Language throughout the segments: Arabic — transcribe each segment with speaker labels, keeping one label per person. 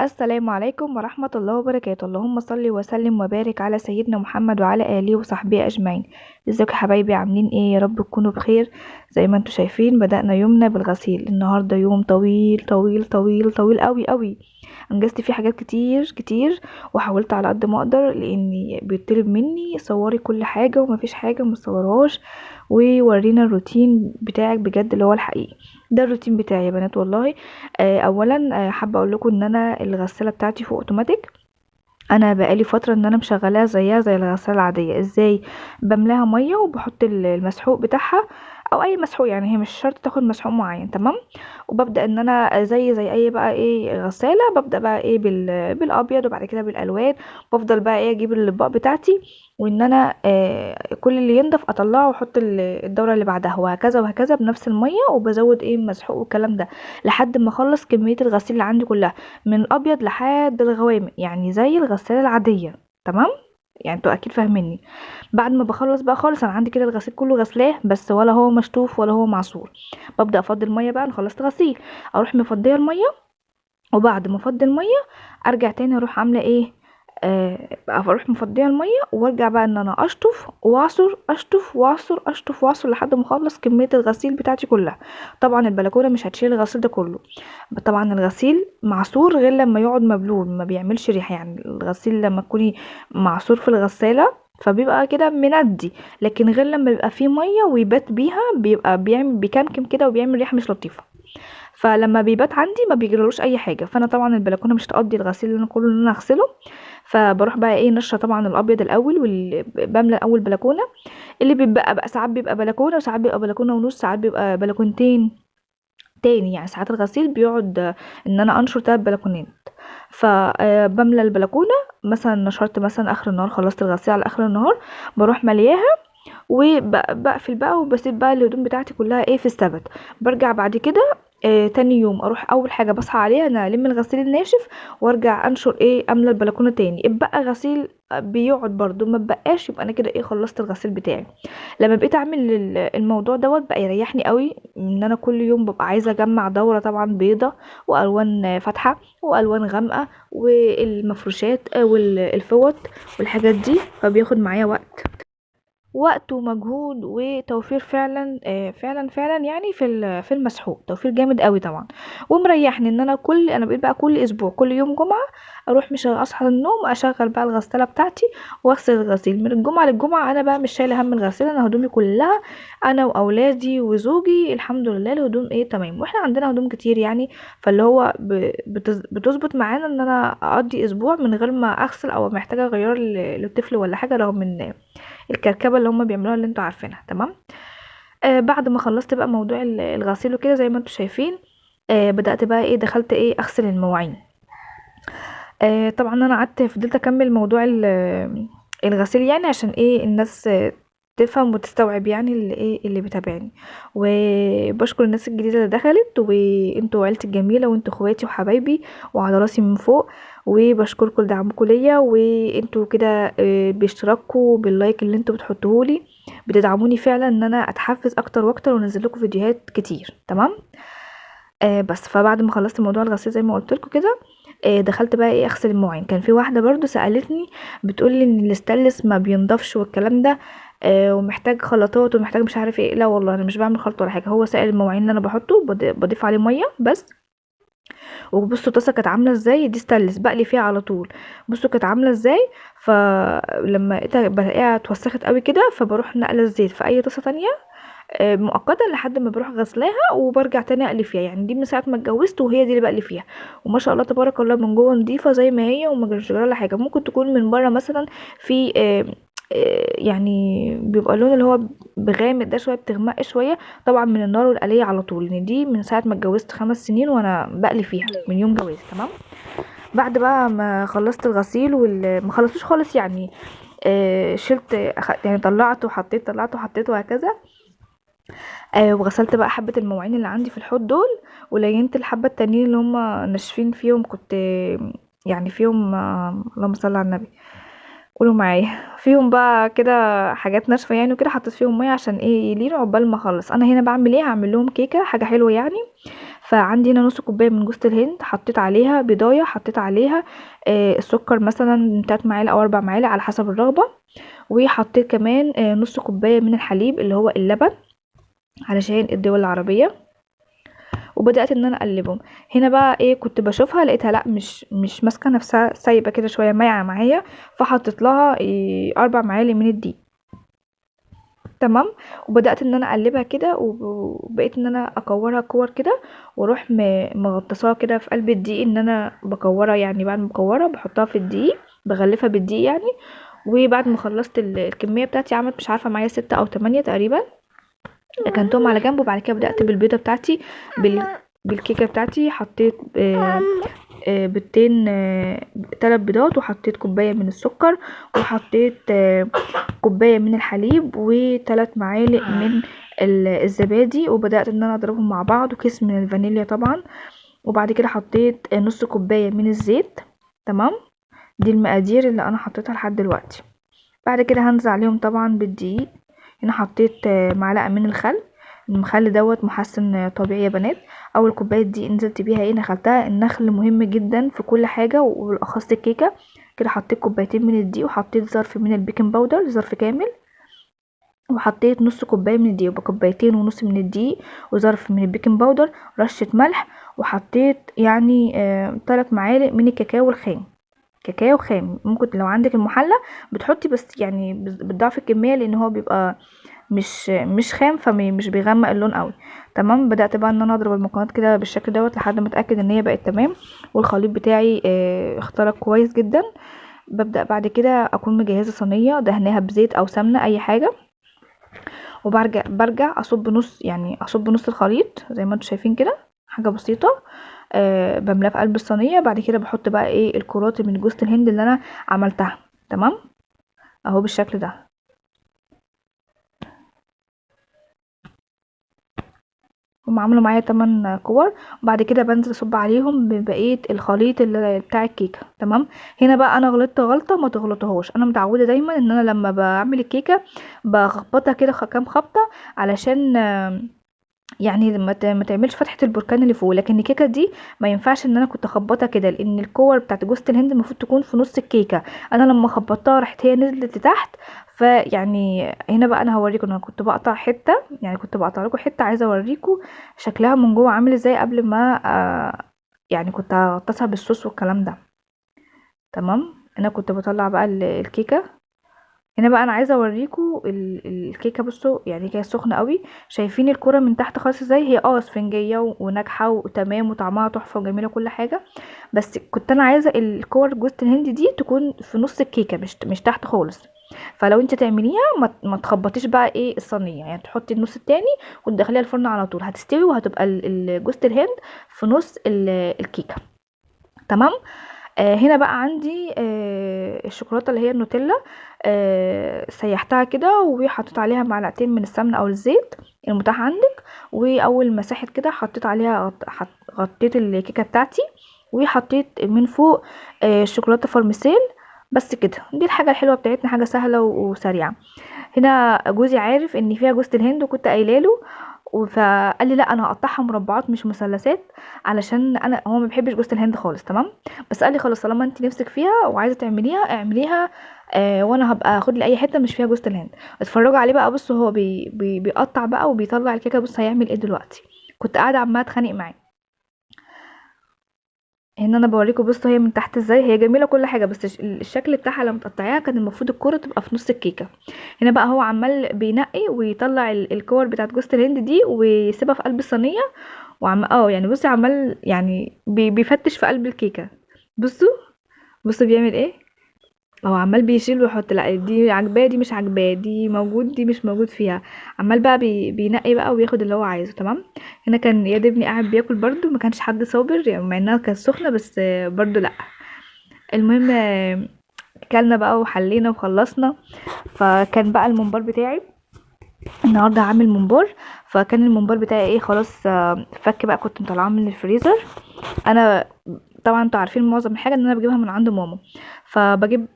Speaker 1: السلام عليكم ورحمة الله وبركاته. اللهم صل وسلم وبارك على سيدنا محمد وعلى آله وصحبه أجمعين. ازيكم يا حبايبي، عاملين ايه؟ يا رب تكونوا بخير. زي ما انتم شايفين بدأنا يومنا بالغسيل. النهاردة يوم طويل طويل طويل طويل قوي قوي. انجزت فيه حاجات كتير كتير، وحاولت على قد ما اقدر لاني بيطلب مني صوري كل حاجة ومفيش حاجة مصورهاش، وورينا الروتين بتاعك بجد اللي هو الحقيقي. ده الروتين بتاعي يا بنات والله. اولا حابه اقول لكم ان انا الغساله بتاعتي فوق اوتوماتيك. انا بقالي فتره ان انا مشغلاها زيها زي الغساله العاديه. ازاي؟ بملاها ميه وبحط المسحوق بتاعها، او اي مسحوق، يعني هي مش شرط تاخد مسحوق معين، تمام. وببدا ان انا زي اي بقى ايه غساله، ببدا بقى ايه بالابيض وبعد كده بالالوان. بفضل بقى ايه اجيب الاطباق بتاعتي، وان انا كل اللي ينضف اطلعه واحط الدوره اللي بعدها، وهكذا وهكذا بنفس الميه، وبزود ايه مسحوق والكلام ده لحد ما اخلص كميه الغسيل اللي عندي كلها، من الابيض لحد الغوامق، يعني زي الغسالة العادية. تمام، يعني انتوا اكيد فاهميني. بعد ما بخلص بقى خالص، انا عندي كده الغسيل كله غسلاه، بس ولا هو مشطوف ولا هو معصور. ببدا افضي الميه بقى، انا خلصت غسيل، اروح مفضيه الميه. وبعد ما افضي الميه ارجع تاني اروح عامله ايه، اروح مفضيه الميه وارجع بقى ان انا اشطف واعصر، اشطف واعصر، اشطف واعصر لحد ما اخلص كميه الغسيل بتاعتي كلها. طبعا البلكونه مش هتشيل الغسيل ده كله. طبعا الغسيل معصور غير لما يقعد مبلول، ما بيعملش ريحه. يعني الغسيل لما تكوني معصور في الغساله فبيبقى كده مندي، لكن غير لما بيبقى فيه ميه ويبات بيها بيبقى بيعمل بيكمكم كده وبيعمل ريحه مش لطيفه. فلما بيبات عندي ما بيجرالوش اي حاجه. فانا طبعا البلكونه مش تقضي الغسيل اللي انا كله ان انا اغسله. فبروح بقى ايه نشره طبعا الابيض الاول، بملى الاول بلكونه. اللي بيبقى بقى ساعات بيبقى بلكونه، وساعات بيبقى بلكونه ونص، ساعات بيبقى بلكونتين تاني. يعني ساعات الغسيل بيقعد ان انا انشر 3 بلكونات. فبملى البلكونه. مثلا نشرت مثلا اخر النهار، خلصت الغسيل على اخر النهار، بروح ملياها وبقفل بقى وبسيب بقى الهدوم بتاعتي كلها ايه في السبت. برجع بعد كده تاني يوم اروح اول حاجه بصحى عليها انا الم الغسيل الناشف، وارجع انشر ايه املى البلكونه تاني. اتبقى غسيل بيقعد برضو، ما بقاش، يبقى انا كده ايه خلصت الغسيل بتاعي. لما بقيت اعمل الموضوع دوت بقى يريحني قوي، ان انا كل يوم ببقى عايزه اجمع دوره طبعا بيضه والوان فاتحه والوان غامقه والمفروشات والفوط والحاجات دي، فبياخد معايا وقت ومجهود وتوفير فعلا، فعلا فعلا، يعني في المسحوق توفير جامد قوي طبعا. ومريحني ان انا بقيت بقى كل اسبوع كل يوم جمعه اروح، مش اصحى من النوم اشغل بقى الغساله بتاعتي واغسل الغسيل من الجمعه للجمعه. انا بقى مش شايله هم الغسيل، انا هدومي كلها انا واولادي وزوجي الحمد لله الهدوم ايه تمام، واحنا عندنا هدوم كتير يعني. فاللي هو بتظبط معانا ان انا اقضي اسبوع من غير ما اغسل او محتاجه اغير للطفل ولا حاجه، رغم ان الكركبه اللي هم بيعملوها اللي انتوا عارفينها، تمام. بعد ما خلصت بقى موضوع الغسيل وكده زي ما انتوا شايفين، بدأت بقى ايه دخلت ايه اغسل المواعين. طبعا انا قعدت فضلت اكمل موضوع الغسيل، يعني عشان ايه الناس تفهم وتستوعب، يعني اللي ايه اللي بيتابعني. وبشكر الناس الجديده اللي دخلت، وانتوا عيلتي الجميله، وانتوا اخواتي وحبايبي وعلى راسي من فوق. وبشكركم لدعمكم ليا، وانتوا كده باشتراككم باللايك اللي انتوا بتحطوهولي بتدعموني فعلا ان انا اتحفز اكتر واكتر وانزل لكم فيديوهات كتير، تمام. بس فبعد ما خلصت موضوع الغسيل زي ما قلت لكم كده، دخلت بقى ايه اغسل المواعين. كان في واحده برضو سالتني بتقولي ان الاستانلس ما بينضفش والكلام ده، ومحتاج خلطات ومحتاج مش عارف ايه. لا والله انا مش بعمل خلط ولا حاجه، هو سائل المواعين اللي انا بحطه بضيف عليه ميه بس. وبصوا الطاسه كانت عامله ازاي، دي ستانلس بقلي فيها على طول. بصوا كانت عامله ازاي. فلما لقيتها بلاقيها اتوسخت قوي كده، فبروح نقله الزيت في اي طاسه تانية مؤقتا لحد ما بروح غسلاها وبرجع تاني اقلي فيها. يعني دي من ساعه ما اتجوزت وهي دي اللي بقلي فيها. وما شاء الله تبارك الله من جوه نظيفه زي ما هي، وما جراش لها حاجه. ممكن تكون من بره مثلا في يعني بيبقى اللون اللي هو بغامق ده شويه، بتغمق شويه طبعا من النار والقليه على طول، لان دي من ساعه ما اتجوزت 5 سنين وانا بقلي فيها من يوم جوازي، تمام. بعد بقى ما خلصت الغسيل ما خلصتوش خالص يعني، شلت يعني طلعت وحطيت، طلعت وحطيت وهكذا. وغسلت بقى حبة المواعين اللي عندي في الحوض دول، ولينت الحبة التانيين اللي هما ناشفين فيهم، كنت يعني فيهم اللهم صل على النبي، قولوا معايا فيهم بقى كده حاجات ناشفة يعني وكده، حطيت فيهم مية عشان ايه يلينوا عقبال ما اخلص. انا هنا بعمل ايه، هعمل لهم كيكة حاجة حلوة يعني. فعندي هنا نص كوبايه من جوز الهند، حطيت عليها بيضايه، حطيت عليها السكر مثلا 3 معالق او 4 معالق على حسب الرغبه، وحطيت كمان نص كوبايه من الحليب اللي هو اللبن علشان الدول العربيه، وبدات ان انا اقلبهم. هنا بقى ايه، كنت بشوفها لقيتها لا مش ماسكه نفسها، سايبه كده شويه مايعه معايا، فحطيت لها 4 معالق من الدقيق. تمام. وبدات ان انا اقلبها كده، وبقيت ان انا اكورها كور كده، واروح مغطساها كده في قلب الدقيق، ان انا بكورها يعني، بعد ما بكورها بحطها في الدقيق، بغلفها بالدقيق يعني. وبعد ما خلصت الكميه بتاعتي، عملت مش عارفه معايا 6 أو 8 تقريبا، ركنتهم على جنب. وبعد كده بدات بالبيضه بتاعتي، بالكيكه بتاعتي. حطيت بيضتين، 3 بيضات، وحطيت كوبايه من السكر، وحطيت كوبايه من الحليب، و3 معالق من الزبادي، وبدات ان انا اضربهم مع بعض، وكيس من الفانيليا طبعا. وبعد كده حطيت نص كوبايه من الزيت. تمام. دي المقادير اللي انا حطيتها لحد دلوقتي. بعد كده هنزل عليهم طبعا بالدقيق. هنا حطيت معلقه من الخل. المخلل دوت محسن طبيعي يا بنات. اول كوبايه دي نزلت بيها ايه، نخلتها. النخل مهم جدا في كل حاجه، وبالاخص الكيكه. كده حطيت كوبايتين من الدقيق، وحطيت ظرف من البيكنج باودر، ظرف كامل، وحطيت نص كوبايه من الدقيق، وكوبايتين ونص من الدقيق، وظرف من البيكنج باودر، رشه ملح، وحطيت يعني 3 معالق من الكاكاو الخام. كاكاو خام. ممكن لو عندك المحلى بتحطي، بس يعني بتضعفي الكميه، لان هو بيبقى مش خام، فمش بيغمق اللون قوي. تمام. بدات بقى ان انا اضرب المكونات كده بالشكل دوت لحد ما اتاكد ان هي بقت تمام، والخليط بتاعي اختلط كويس جدا. ببدا بعد كده اكون مجهزه صينيه دهناها بزيت او سمنه اي حاجه، برجع اصب نص، يعني اصب نص الخليط زي ما انتم شايفين كده، حاجه بسيطه. بملاه في قلب الصينيه. بعد كده بحط بقى ايه الكرات من جوز الهند اللي انا عملتها. تمام. اهو بالشكل ده. هم عملوا معايا 8 كور. وبعد كده بنزل اصب عليهم ببقيه الخليط اللي بتاع الكيكه. تمام. هنا بقى انا غلطت غلطه ما تغلطهاش. انا متعوده دايما ان انا لما بعمل الكيكه بخبطها كده كام خبطه، علشان يعني ما تعملش فتحه البركان اللي فوق. لكن الكيكه دي ما ينفعش ان انا كنت اخبطها كده، لان الكور بتاعت جوز الهند المفروض تكون في نص الكيكه. انا لما خبطتها راحت هي نزلت لتحت. فيعني هنا بقى انا هوريكم، انا كنت بقطع حته، يعني كنت بقطع لكم حته، عايزه اوريكم شكلها من جوه عامل ازاي قبل ما يعني كنت اغطسها بالصوص والكلام ده. تمام. انا كنت بطلع بقى الكيكه. هنا بقى انا عايزه اوريكم الكيكه. بصوا يعني كده سخنه قوي. شايفين الكره من تحت خالص ازاي، هي اسفنجيه وناجحه وتمام وطعمها تحفه وجميله كل حاجه. بس كنت انا عايزه الكور جوز الهند دي تكون في نص الكيكه، مش تحت خالص. فلو انت تعمليها ما تخبطيش بقى ايه الصينيه، يعني تحطي النص التاني وتدخليها الفرن على طول، هتستوي وهتبقى جوز الهند في نص الكيكه. تمام. هنا بقى عندي الشوكولاته اللي هي النوتيلا. سيحتها كده، وحطيت عليها معلقتين من السمنه او الزيت المتاح عندك. واول ما ساحت كده حطيت عليها غطيت الكيكه بتاعتي، وحطيت من فوق شوكولاته فرمسيل. بس كده، دي الحاجه الحلوه بتاعتنا، حاجه سهله وسريعه. هنا جوزي عارف ان فيها جوز الهند، وكنت قايله له، فقال لي لا انا هقطعها مربعات مش مثلثات، علشان انا هو ما بيحبش جوز الهند خالص. تمام. بس قال لي خلاص طالما انت نفسك فيها وعايزه تعمليها اعمليها. وانا هبقى اخد لي اي حته مش فيها جوز الهند. اتفرجوا عليه بقى. بصوا هو بيقطع بقى وبيطلع الكيكه. بص هيعمل ايه دلوقتي. كنت قاعده عماله اتخانق معاه. هنا انا بوريكم. بصوا هي من تحت ازاي، هي جميله كل حاجه، بس الشكل بتاعها لما تقطعيها كان المفروض الكوره تبقى في نص الكيكه. هنا بقى هو عمال بينقي ويطلع الكور بتاعت جوز الهند دي ويسيبها في قلب الصينيه. وعم يعني بصي عمال يعني بيفتش في قلب الكيكه. بصوا. بصوا بيعمل ايه. هو عمال بيشيل ويحط، لا دي عجباه دي مش عجباه، دي موجود دي مش موجود فيها. عمال بقى بينقي بقى وياخد اللي هو عايزه. تمام. هنا كان ياد ابني قاعد بياكل برضو، ما كانش حد صابر يعني، مع انها كانت سخنه، بس برضو لا. المهم كلنا بقى وحلينا وخلصنا. فكان بقى الممبار بتاعي النهارده عامل ممبار. فكان الممبار بتاعي ايه خلاص فك بقى، كنت مطلعاه من الفريزر. انا طبعا انتوا عارفين معظم الحاجه ان انا بجيبها من عند ماما.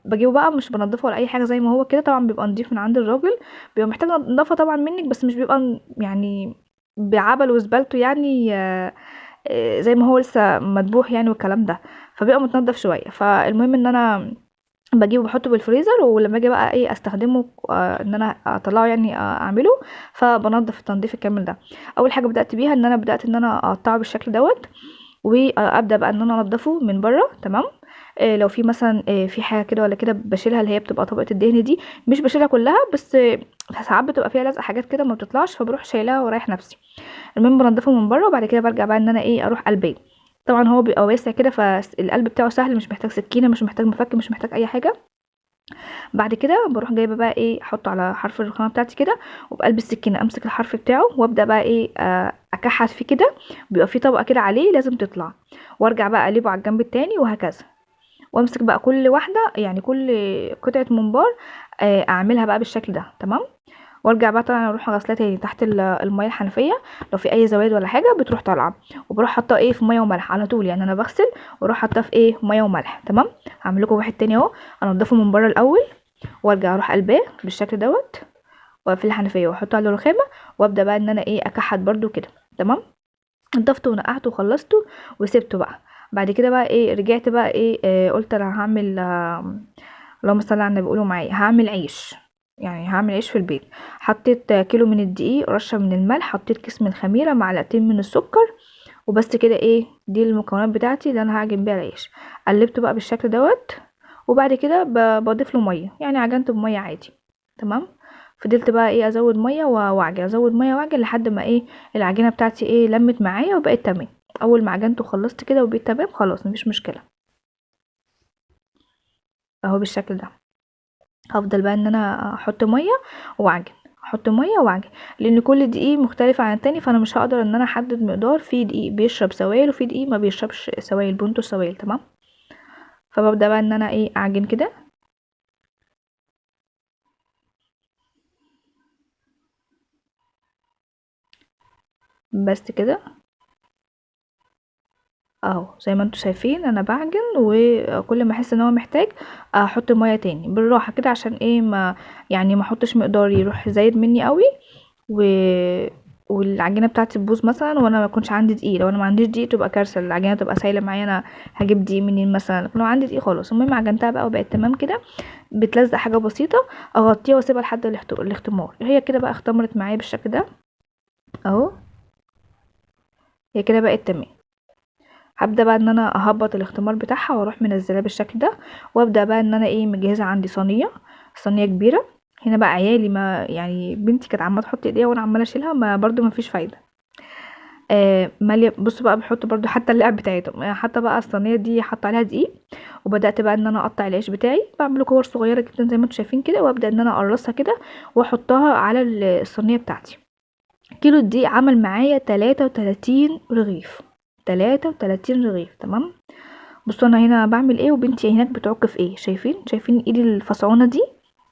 Speaker 1: بجيبه بقى مش بنضفه ولا اي حاجه، زي ما هو كده. طبعا بيبقى نضيف من عند الراجل، بيبقى محتاج نظافه طبعا منك، بس مش بيبقى يعني بعبل وزبالته يعني زي ما هو لسه مدبوح يعني والكلام ده، فبيبقى متنضف شويه. فالمهم ان انا باجيبه باحطه بالفريزر، ولما اجي بقى ايه استخدمه ان انا اطلعه يعني اعمله، فبنضف التنظيف الكامل ده. اول حاجه بدات بيها ان انا بدات ان انا اقطعه بالشكل دوت، وابدا بقى ان انا انضفه من بره. تمام. لو في مثلا في حاجه كده ولا كده بشيلها، اللي هي بتبقى طبقه الدهن دي، مش بشيلها كلها بس، ساعات بتبقى فيها لزقه حاجات كده ما بتطلعش، فبروح شايلاها ورايح نفسي. المهم بنضفه من بره، وبعد كده برجع بقى ان انا ايه اروح قلبيه. طبعا هو بيبقى واسع كده، فالقلب بتاعه سهل، مش محتاج سكينه، مش محتاج مفك، مش محتاج اي حاجه. بعد كده باروح جايبه بقى ايه احطه على حرف الرخامه بتاعتي كده، وبقلب السكينه امسك الحرف بتاعه وابدا بقى ايه اكحت فيه كده، بيبقى فيه طبقه كده عليه لازم تطلع، وارجع بقى اقلبه على الجنب التاني وهكذا. وامسك بقى كل واحده يعني كل قطعه منبار اعملها بقى بالشكل ده. تمام. وارجع بقى طبعا اروح غسلها تاني تحت الميه الحنفيه، لو في اي زوايد ولا حاجه بتروح طالعه، وبروح حاطه ايه في ميه وملح على طول. يعني انا بغسل واروح حاطه في ايه ميه وملح. تمام. هعمل لكم واحد تاني اهو. انضفه من بره الاول، وارجع اروح قلباه بالشكل دوت، واقفل الحنفيه واحطه على الرخامه، وابدا بقى ان انا ايه اكحت برده كده. تمام. نضفته ونقعته وخلصته وسبته بقى. بعد كده بقى ايه رجعت بقى ايه قلت انا هعمل اللهم صل على النبي، بيقولوا معايا هعمل عيش. يعني هعمل عيش في البيت. حطيت كيلو من الدقيق، رشه من الملح، حطيت كيس من الخميره، معلقتين من السكر، وبس كده. ايه دي المكونات بتاعتي اللي انا هعجن بيها العيش. قلبته بقى بالشكل دوت، وبعد كده بضيف له ميه، يعني عجنته بميه عادي. تمام. فضلت بقى ايه ازود ميه واعجن، ازود ميه واعجن لحد ما ايه العجينه بتاعتي ايه لمت معايا وبقت تمام. اول ما عجنته وخلصت كده وبقيت تمام خلاص مفيش مشكله. اهو بالشكل ده. هفضل بقى ان انا احط ميه واعجن، احط ميه واعجن، لان كل دقيق مختلف عن التاني، فانا مش هقدر ان انا احدد مقدار. في دقيق بيشرب سوائل وفي دقيق ما بيشربش سوائل، بنته سوائل. تمام. فببدا بقى ان انا ايه اعجن كده. بس كده اهو زي ما انتم شايفين انا بعجن، وكل ما احس ان هو محتاج احط ميه تاني بالراحه كده، عشان ايه ما يعني ما احطش مقدار يروح زايد مني قوي و والعجينه بتاعتي تبوظ مثلا، وانا ما يكونش عندي دقيق. لو انا ما عنديش دقيق تبقى كارثه، العجينه تبقى سايله معايا، انا هجيب دقيق منين مثلا؟ لكن لو عندي دقيق خلاص. المهم عجنتها بقى وبقت تمام كده، بتلزق حاجه بسيطه، اغطيها واسيبها لحد الاختمار. هي كده بقى اختمرت معايا بالشكل ده اهو. هي كده بقت تمام. هبدا بقى ان انا اهبط الاختمار بتاعها واروح منزلاه بالشكل ده، وابدا بقى ان انا ايه مجهزه عندي صينيه كبيره. هنا بقى عيالي، ما يعني بنتي كانت عماله تحط ايديها وانا عماله اشيلها، ما برضو ما فيش فايده. ماليه. بصوا بقى بحط برضو حتى اللعب بتاعتهم، حتى بقى الصينيه دي حط عليها دقيق. وبدات بقى ان انا اقطع العيش بتاعي، بعمله كور صغيره جدا زي ما انتم شايفين كده، وابدا ان انا اقرصها كده واحطها على الصينيه بتاعتي. كيلو الدقيق عمل معايا 33 رغيف. 33 رغيف. تمام. بصوا انا هنا بعمل ايه وبنتي هناك بتعك في ايه. شايفين ايدي الفصعونه دي؟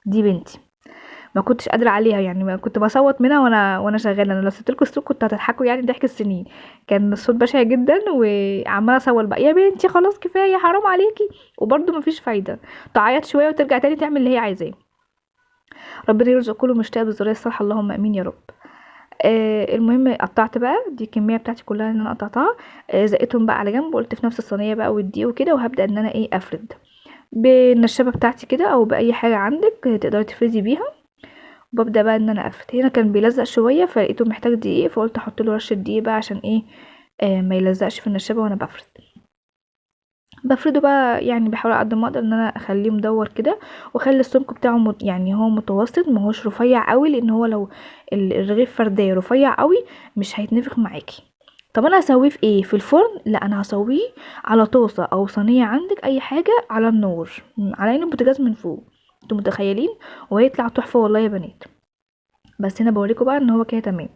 Speaker 1: دي بنتي. ما كنتش قادره عليها، يعني ما كنت بصوت منها وانا شغاله. انا لو سبت لكم الصوت كنت هتضحكوا يعني ضحك السنين. كان الصوت بشع جدا، وعماله اصوت بقى يا بنتي خلاص كفايه حرام عليكي، وبرده مفيش فايده. تعيط شويه وترجع تاني تعمل اللي هي عايزاه. ربنا يرزق كله مشتاق بالذريه الصالحه، اللهم امين يا رب. المهم قطعت بقى دي الكميه بتاعتي كلها اللي انا قطعتها. زقيتهم بقى على جنب، وقلت في نفس الصينيه بقى والدقيق وكده، وهبدا ان انا ايه افرد بالنشابه بتاعتي كده، او باي حاجه عندك تقدري تفردي بيها. وببدا بقى ان انا افرد. هنا كان بيلزق شويه فلقيته محتاج دقيق، فقلت احط له رشه دقيق بقى عشان ايه ما يلزقش في النشابه وانا بفرده بقى. يعني بحاول على قد ما اقدر ان انا اخليه مدور كده، واخلي السمك بتاعه يعني هو متوسط، ما هوش رفيع قوي، لان هو لو الرغيف فرديه رفيع قوي مش هيتنفخ معاكي. طب انا هسويه في ايه؟ في الفرن؟ لا، انا هسويه على طاسه او صينيه عندك، اي حاجه على النار، على عين البوتاجاز من فوق. انتوا متخيلين؟ وهيطلع تحفه والله يا بنات. بس هنا بوريكم بقى ان هو كده تمام.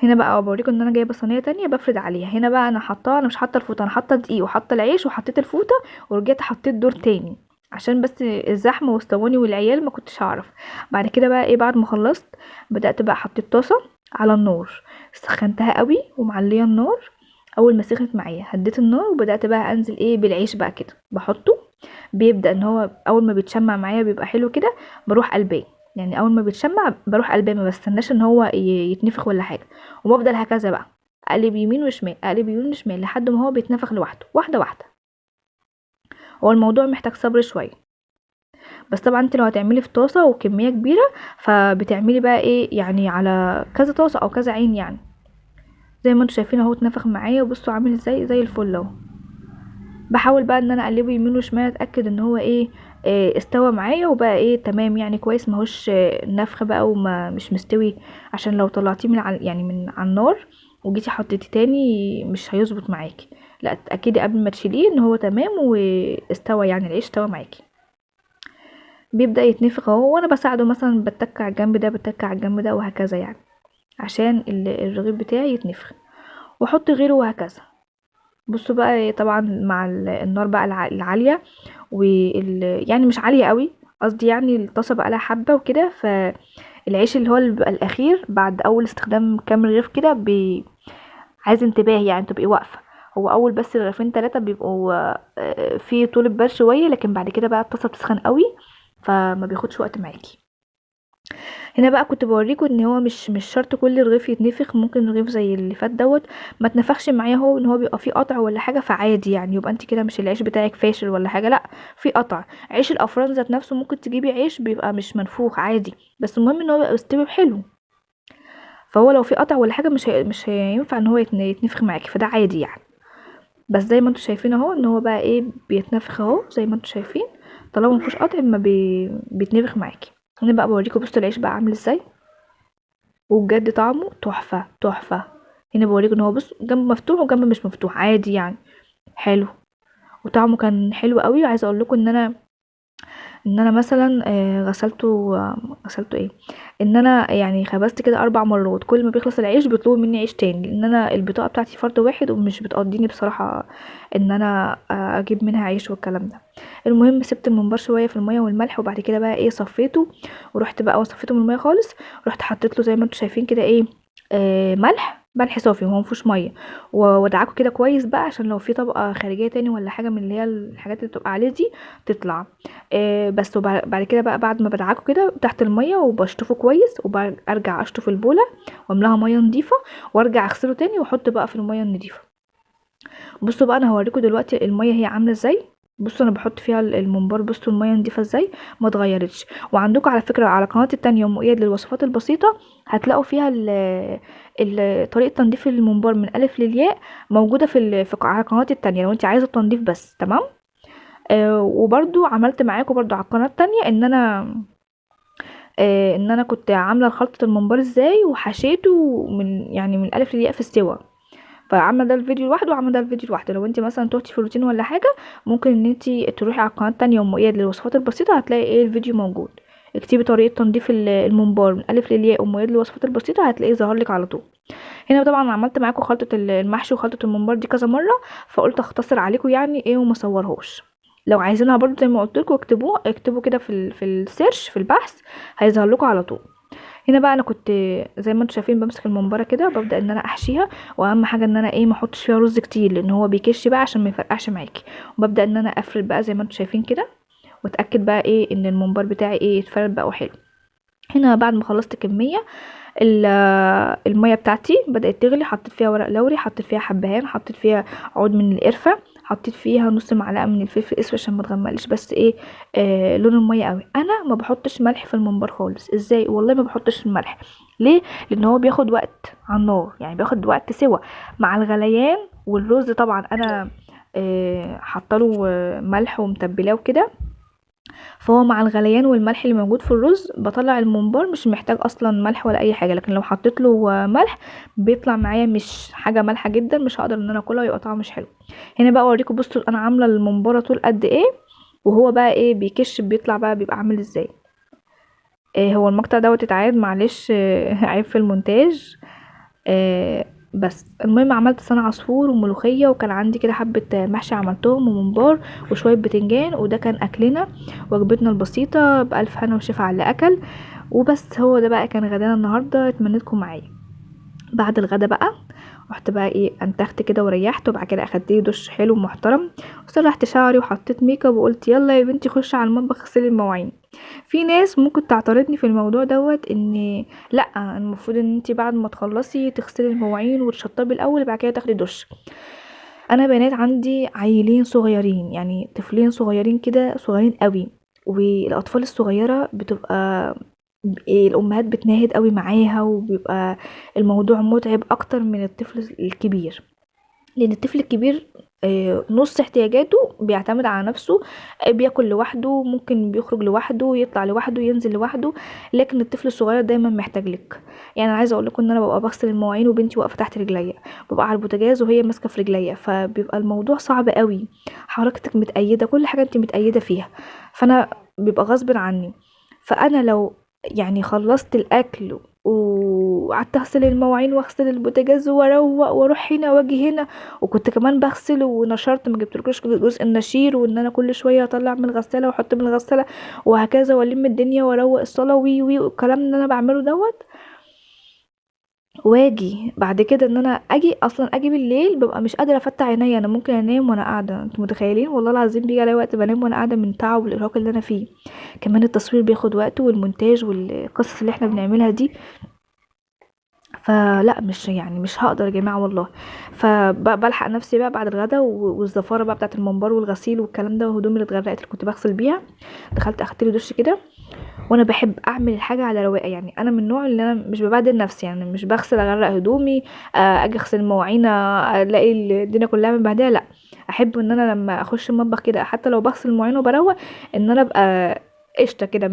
Speaker 1: هنا بقى بوريكم ان انا جايبه صينيه تانية بفرد عليها. هنا بقى انا حاطه، انا مش حاطه الفوطه، انا حاطه دقيق وحاطه العيش وحطيت الفوطه، ورجعت حطيت دور تاني عشان بس الزحمه والصواني والعيال ما كنتش هعرف. بعد كده بقى ايه بعد ما خلصت بدات بقى حطيت طاسه على النار، سخنتها قوي ومعليه النار. اول ما سخنت معايا هديت النار، وبدات بقى انزل ايه بالعيش بقى كده بحطه. بيبدا ان هو اول ما بيتشمع معايا بيبقى حلو كده، بروح قلباه. يعني اول ما بيتشمع بروح قلباه، ما بستناش ان هو يتنفخ ولا حاجه، وبفضل هكذا بقى اقلب يمين وشمال، اقلب يمين وشمال لحد ما هو بيتنفخ لوحده واحده واحده. هو الموضوع محتاج صبر شويه، بس طبعا انت لو هتعملي في طاسه وكميه كبيره فبتعملي بقى ايه يعني على كذا طاسه او كذا عين يعني. زي ما انتوا شايفين اهو اتنفخ معايا، وبصوا عامل ازاي زي الفل اهو. بحاول بقى ان انا اقلبه يمين وشمال اتاكد ان هو ايه استوى معايا وبقى ايه تمام يعني كويس، ماهوش نفخ بقى وما مش مستوي، عشان لو طلعتيه من يعني من على النار وجيتي حطيتيه تاني مش هيظبط معاكي. لا اتاكدي قبل ما تشيليه ان هو تمام واستوى، يعني العيش استوى معاكي. بيبدا يتنفخ اهو، وانا بساعده مثلا بتك على الجنب ده بتك على الجنب ده وهكذا يعني، عشان الرغيف بتاعي يتنفخ، واحط غيره وهكذا. بصوا بقى طبعا مع النار بقى العاليه يعني مش عاليه قوي، قصدي يعني الطاسه بقى لها حبه وكده، فالعيش اللي بيبقى الاخير بعد اول استخدام كام رغيف كده عايز انتباه يعني تبقي واقفه. هو اول بس رغيفين 3 بيبقوا في طول بال شويه، لكن بعد كده بقى الطاسه بتسخن قوي فما بياخدش وقت معاكي. هنا بقى كنت بوريكم ان هو مش شرط كل رغيف يتنفخ، ممكن رغيف زي اللي فات دوت ما تنفخش معايا، هو ان هو بيبقى فيه قطع ولا حاجه فعادي يعني، يبقى انت كده مش العيش بتاعك فاشل ولا حاجه، لا في قطع. عيش الافران ذات نفسه ممكن تجيبي عيش بيبقى مش منفوخ عادي، بس المهم ان هو يبقى مستوي حلو، فهو لو في قطع ولا حاجه مش هينفع ان هو يتنفخ معاكي، فده عادي يعني. بس زي ما انتوا شايفين اهو ان هو بقى ايه بيتنفخ اهو زي ما انتوا شايفين، طالما مفيهوش قطع ما بيتنفخ معاكي. انا بقى بوريكم بصوا العيش بقى عامل ازاي، وبجد طعمه تحفة تحفة. هنا بوريكم ان هو بص جنب مفتوح وجنب مش مفتوح عادي يعني، حلو، وطعمه كان حلو قوي. وعايزه اقول لكم ان انا مثلا غسلته ايه، ان انا يعني خبزت كده 4 مرات، كل ما بيخلص العيش بيطلبوا مني عيش تاني، لان انا البطاقه بتاعتي فرد واحد ومش بتقضيني بصراحه ان انا اجيب منها عيش والكلام ده. المهم سبت الممبار شويه في الميه والملح، وبعد كده بقى ايه صفيته، ورحت بقى وصفيته من الميه خالص، رحت حطيت له زي ما انتم شايفين كده ايه ملح صافي وهو مفيهوش ميه، وادعكه كده كويس بقى عشان لو في طبقه خارجيه تاني ولا حاجه من اللي هي الحاجات اللي بتبقى عليه دي تطلع. بس وبعد كده بقى بعد ما بدعكه كده تحت الميه وبشطفه كويس، وارجع اشطف البوله واملاها ميه نظيفه، وارجع اغسله تاني واحط بقى في الميه النظيفه. بصوا بقى انا هوريكم دلوقتي الميه هي عامله ازاي. بصوا انا بحط فيها الممبار، بصوا الميه نضيفه ازاي ما اتغيرتش. وعندكم على فكره على قناه التانية ام اياد للوصفات البسيطه هتلاقوا فيها طريقه تنظيف الممبار من الف للياء موجوده على قناه التانية لو انت عايزه التنظيف بس، تمام. وبرضو عملت معاكم برضو على القناه التانية ان انا كنت عامله خلطه الممبار ازاي وحشيته من الالف للياء في السوا، فعامله ده الفيديو لوحده وعامله ده الفيديو لوحده. لو انت مثلا توهتي في الروتين ولا حاجه ممكن ان انت تروحي على القناه التانية ام اياد للوصفات البسيطه هتلاقي ايه الفيديو موجود، اكتبي طريقه تنظيف الممبار من الف للياء ام اياد للوصفات البسيطه هتلاقيه ظهر لك على طول. هنا طبعا عملت معاكم خلطه المحشي وخلطه الممبار دي كذا مره، فقلت اختصر عليكم يعني ايه وما صورهوش. لو عايزينها برضو زي ما قلت لكم اكتبوا كده في السيرش في البحث هيظهر لكم على طول. هنا بقى انا كنت زي ما انتم شايفين بمسك الممباره كده وببدا ان انا احشيها، واهم حاجه ان انا ايه ما احطش فيها رز كتير لان هو بيكش بقى عشان ما يفرقعش معاكي، وببدا ان انا افرد بقى زي ما انتم شايفين كده، واتاكد بقى ايه ان الممبار بتاعي ايه يتفرد بقى وحلو. هنا بعد ما خلصت كميه الميه بتاعتي بدات تغلي، حطيت فيها ورق لوري، حطيت فيها حبهان، حطيت فيها عود من القرفه، حطيت فيها نص معلقه من الفلفل الاسود عشان ما تغمقليش بس ايه لون الميه قوي. انا ما بحطش ملح في الممبار خالص. ازاي؟ والله ما بحطش الملح. ليه؟ لان هو بياخد وقت على النار، يعني بياخد وقت سوا مع الغليان، والرز طبعا انا حاطه ملح ومتبلاه وكده، فهو مع الغليان والملح اللي موجود في الرز بطلع الممبار مش محتاج اصلا ملح ولا اي حاجه، لكن لو حطيت له ملح بيطلع معايا مش حاجه مالحه جدا، مش هقدر ان انا اكلها ويبقى طعمه مش حلو. هنا بقى اوريكم بصوا انا عامله الممبار طول قد ايه، وهو بقى ايه بيكش بيطلع بقى بيبقى عامل ازاي. هو المقطع دوت اتعاد معلش عيب في المونتاج. بس المهم عملت سنة عصفور وملوخية، وكان عندي كده حبة محشي عملتهم وممبار وشوية بتنجان، وده كان أكلنا وجبتنا البسيطة بألف هنا وشفا على اللي أكل. وبس هو ده بقى كان غدانا النهاردة، اتمنيتكم معايا. بعد الغدا بقى رحت بقى ايه انتخت كده وريحت، وبعد كده اخدت لي دش حلو محترم وسرحت شعري وحطيت ميك اب، وقلت يلا يا بنتي خش على المطبخ اغسلي المواعين. في ناس ممكن تعترضني في الموضوع دوت ان لا، المفروض ان انت بعد ما تخلصي تغسلي المواعين وتشطبي الاول وبعد كده تاخدي دش. انا بنات عندي عيلين صغيرين، يعني طفلين صغيرين كده، صغيرين قوي، والاطفال الصغيره بتبقى الامهات بتناهد قوي معاها، وبيبقى الموضوع متعب اكتر من الطفل الكبير، لان الطفل الكبير نص احتياجاته بيعتمد على نفسه، بياكل لوحده، ممكن بيخرج لوحده، يطلع لوحده، ينزل لوحده. لكن الطفل الصغير دايما محتاج لك. يعني انا عايزه اقول لكم ان انا ببقى بغسل المواعين وبنتي واقفه تحت رجليا، ببقى على البوتاجاز وهي ماسكه في رجليا، فبيبقى الموضوع صعب قوي، حركتك متأيده، كل حاجه انت متأيده فيها، فانا بيبقى غصب عني. فانا لو يعني خلصت الاكل وقعدت اغسل المواعين واغسل البوتاجاز واروق واروح هنا واجي هنا، وكنت كمان بغسل ونشرت، ما جبتلكوش جزء النشير، وان انا كل شويه اطلع من الغساله واحط من الغساله وهكذا، والم الدنيا واروق الصاله وي وي والكلام اللي انا بعمله دوت، واجي بعد كده ان انا اجي بالليل ببقى مش قادره افتح عينيا، انا ممكن انام وانا قاعده، انتوا متخيلين؟ والله العظيم بيجي عليا وقت بنام وانا قاعده من تعب والارهاق اللي انا فيه. كمان التصوير بياخد وقت، والمونتاج والقصص اللي احنا بنعملها دي، فلا مش يعني مش هقدر يا جماعه والله. فبلحق نفسي بقى بعد الغدا والزفاره بقى بتاعه المنبر والغسيل والكلام ده، وهدومي اللي اتغرقت اللي كنت بغسل بيها، دخلت اخدت لي دش كده. وانا بحب اعمل الحاجه على رواقه، يعني انا من النوع اللي انا مش ببهدل نفسي، يعني مش بغسل اغرق هدومي، اجي اغسل مواعين الاقي الدنيا كلها مبهدله، لا. احب ان انا لما اخش المطبخ كده، حتى لو بغسل المواعين وبروق، ان انا ابقى قشطه كده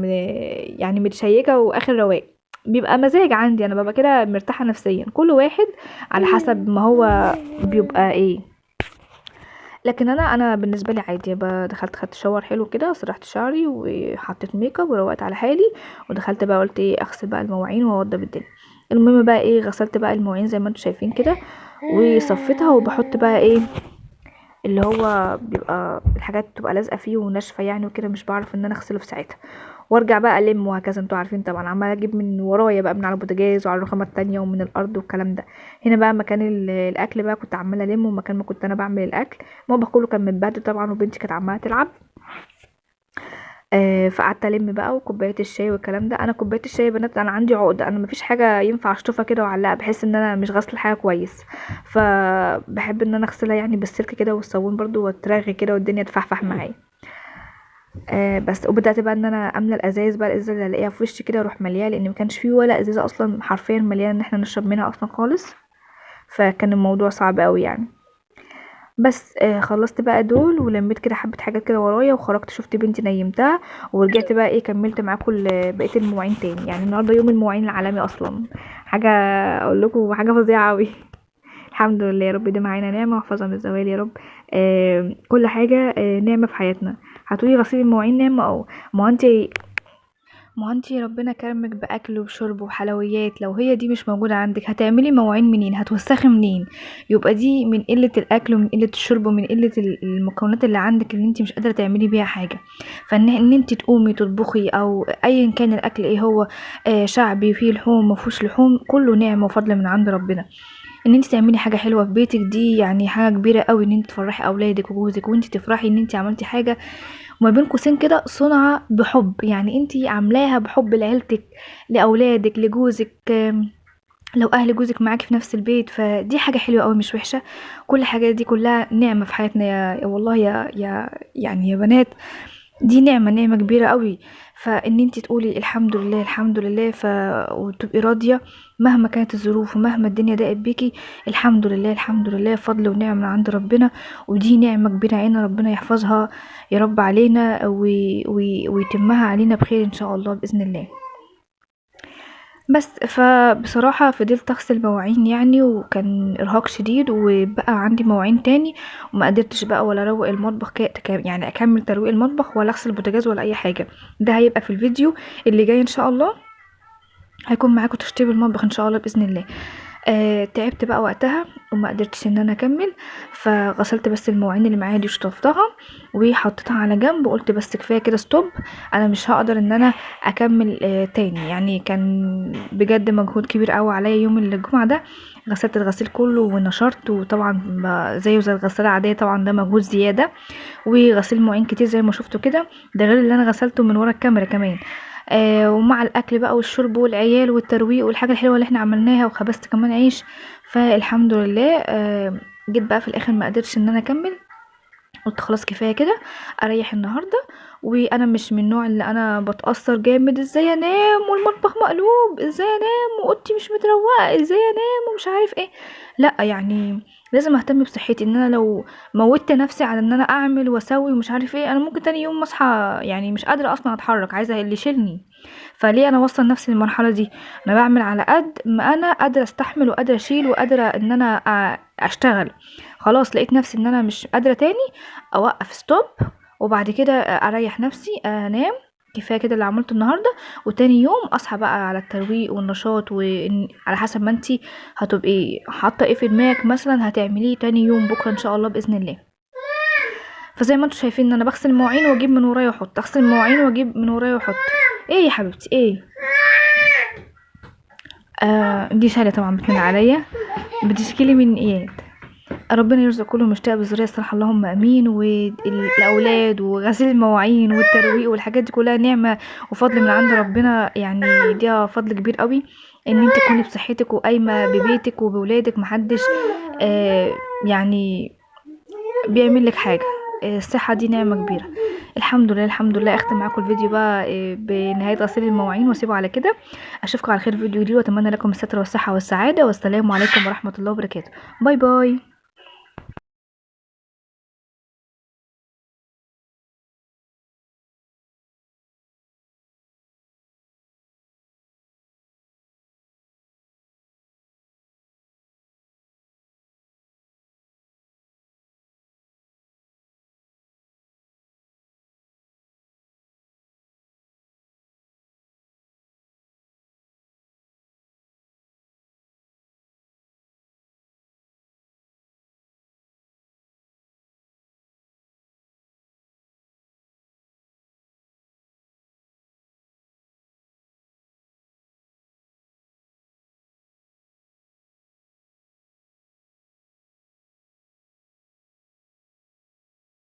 Speaker 1: يعني متشيكه واخر رواق، بيبقى مزاج عندي، انا ببقى كده مرتاحه نفسيا، كل واحد على حسب ما هو بيبقى ايه. لكن انا بالنسبه لي عادي، دخلت خدت شاور حلو كده، سرحت شعري وحطيت ميك اب وروقت على حالي، ودخلت بقى قلت ايه اغسل بقى المواعين واوضب الدنيا. المهم بقى ايه، غسلت بقى المواعين زي ما انتم شايفين كده، وصفيتها، وبحط بقى ايه اللي هو بيبقى الحاجات بتبقى لازقه فيه وناشفه يعني وكده، مش بعرف ان انا اغسله في ساعتها، وارجع بقى الم وهكذا. انتوا عارفين طبعا، عماله اجيب من ورايا بقى من على البوتاجاز وعلى الرخامه التانية ومن الارض والكلام ده. هنا بقى مكان الاكل بقى كنت عماله الم، ومكان ما كنت انا بعمل الاكل المطبخ كله كان متبهدل طبعا، وبنتي كانت عماله تلعب. فقعدت الم بقى، وكوبايه الشاي والكلام ده. انا كوبايه الشاي يا بنات انا عندي عقده، انا مفيش حاجه ينفع اشطفها كده واعلقها، بحس ان انا مش غاسله حاجه كويس، فبحب ان انا اغسلها يعني بالسلك كده والصابون برضو، واترغي كده والدنيا تفحفح معايا. بس وبدات بقى ان انا املى الازايز بقى، الازازه اللي الاقيها في وشي كده اروح مليها، لان ما كانش فيه ولا ازازه اصلا حرفيا مليانه ان احنا نشرب منها اصلا خالص، فكان الموضوع صعب قوي يعني. بس خلصت بقى دول، ولميت كده حبه حاجات كده ورايا، وخرجت شفت بنتي نيمتها، ورجعت بقى ايه كملت معاكم بقيه المواعين تاني. يعني النهارده يوم المواعين العالمي اصلا، حاجه اقول لكم حاجه فظيعه قوي. الحمد لله يا رب، دي معانا نعمه واحفظها من الزوال يا رب. كل حاجه نعمه في حياتنا. هتقولي غسيل المواعين نعمه، ما هو انتي ربنا كرمك باكل وشرب وحلويات، لو هي دي مش موجوده عندك هتعملي مواعين منين؟ هتوسخي منين؟ يبقى دي من قله الاكل ومن قله الشرب ومن قله المكونات اللي عندك اللي انتي مش قادره تعملي بيها حاجه. فان انتي تقومي تطبخي او ايا كان الاكل ايه هو، شعبي فيه لحوم مفهوش لحوم، كله نعمه وفضل من عند ربنا. ان انت تعملي حاجه حلوه في بيتك دي يعني حاجه كبيره قوي، ان انت تفرحي اولادك وجوزك، وانت تفرحي ان انت عملتي حاجه وما بين قوسين كده صنعة بحب، يعني انتي عاملاها بحب لعيلتك، لأولادك، لجوزك، لو أهل جوزك معاكي في نفس البيت، فدي حاجة حلوة قوي مش وحشة. كل الحاجات دي كلها نعمة في حياتنا والله يعني يا بنات، دي نعمة كبيرة قوي. فان انتي تقولي الحمد لله الحمد لله، وتبقي راضية مهما كانت الظروف ومهما الدنيا ضاقت بيكي، الحمد لله الحمد لله، فضل ونعمة من عند ربنا، ودي نعمة كبيرة علينا، ربنا يحفظها يا رب علينا ويتمها علينا بخير ان شاء الله بإذن الله. بس فبصراحة فضلت اغسل مواعين يعني، وكان ارهاق شديد، وبقى عندي مواعين تاني، وما قدرتش بقى ولا اروق المطبخ يعني اكمل ترويق المطبخ ولا اغسل البوتاجاز ولا اي حاجة. ده هيبقى في الفيديو اللي جاي ان شاء الله، هيكون معاكم تشطيب المطبخ ان شاء الله باذن الله. تعبت بقى وقتها وما قدرتش ان انا اكمل، فغسلت بس المواعين اللي معايا دي وشطفتها وحطيتها على جنب وقلت بس كفايه كده ستوب. انا مش هقدر ان انا اكمل تاني، يعني كان بجد مجهود كبير قوي عليا يوم الجمعه ده. غسلت الغسيل كله ونشرت، وطبعا زيه زي الغساله العاديه، طبعا ده مجهود زياده، وغسيل مواعين كتير زي ما شفتوا كده، ده غير اللي انا غسلته من ورا الكاميرا كمان. ومع الاكل بقى والشرب والعيال والترويق والحاجه الحلوه اللي احنا عملناها، وخبزت كمان عيش. فالحمد لله جيت بقى في الاخر ما قدرتش ان انا اكمل، قلت خلاص كفايه كده اريح النهارده. وانا مش من النوع اللي انا بتاثر جامد ازاي انام والمطبخ مقلوب، ازاي انام واوضتي مش متروقه، ازاي انام ومش عارف ايه. لا يعني لازم اهتم بصحتي، ان انا لو موتت نفسي على ان انا اعمل واسوي ومش عارف ايه، انا ممكن تاني يوم اصحى يعني مش قادره اصلا اتحرك، عايزه اللي يشيلني. فليه انا اوصل نفسي للمرحله دي؟ انا بعمل على قد ما انا قادره استحمل وقادره اشيل وقادره ان انا اشتغل. خلاص لقيت نفسي ان انا مش قادره تاني، اوقف ستوب، وبعد كده اريح نفسي انام. كفايه كده اللي عملته النهارده، وتاني يوم اصحى بقى على الترويق والنشاط، وعلى حسب ما انتي هتبقي حاطه ايه في دماغك مثلا هتعمليه تاني يوم بكره ان شاء الله باذن الله. فزي ما انتوا شايفين ان انا بغسل المواعين واجيب من ورايا واحط، اغسل المواعين واجيب من ورايا واحط. ايه يا حبيبتي ايه؟ دي شهاده طبعا بتمن عليا، بتشكيلي من اياد. ربنا يرزق كل مشتاق بالذريه الصالحه اللهم امين. والاولاد وغسيل المواعين والترويق والحاجات دي كلها نعمه وفضل من عند ربنا، يعني ده فضل كبير قوي ان انت تكوني بصحتك وقايمه ببيتك وبولادك، محدش يعني بيعمل لك حاجه. الصحه دي نعمه كبيره. الحمد لله الحمد لله. اختم معاكم الفيديو بقى بنهايه غسيل المواعين واسيبه على كده. اشوفكم على خير في فيديو جديد، واتمنى لكم الستر والصحه والسعاده، والسلام عليكم ورحمه الله وبركاته. باي باي.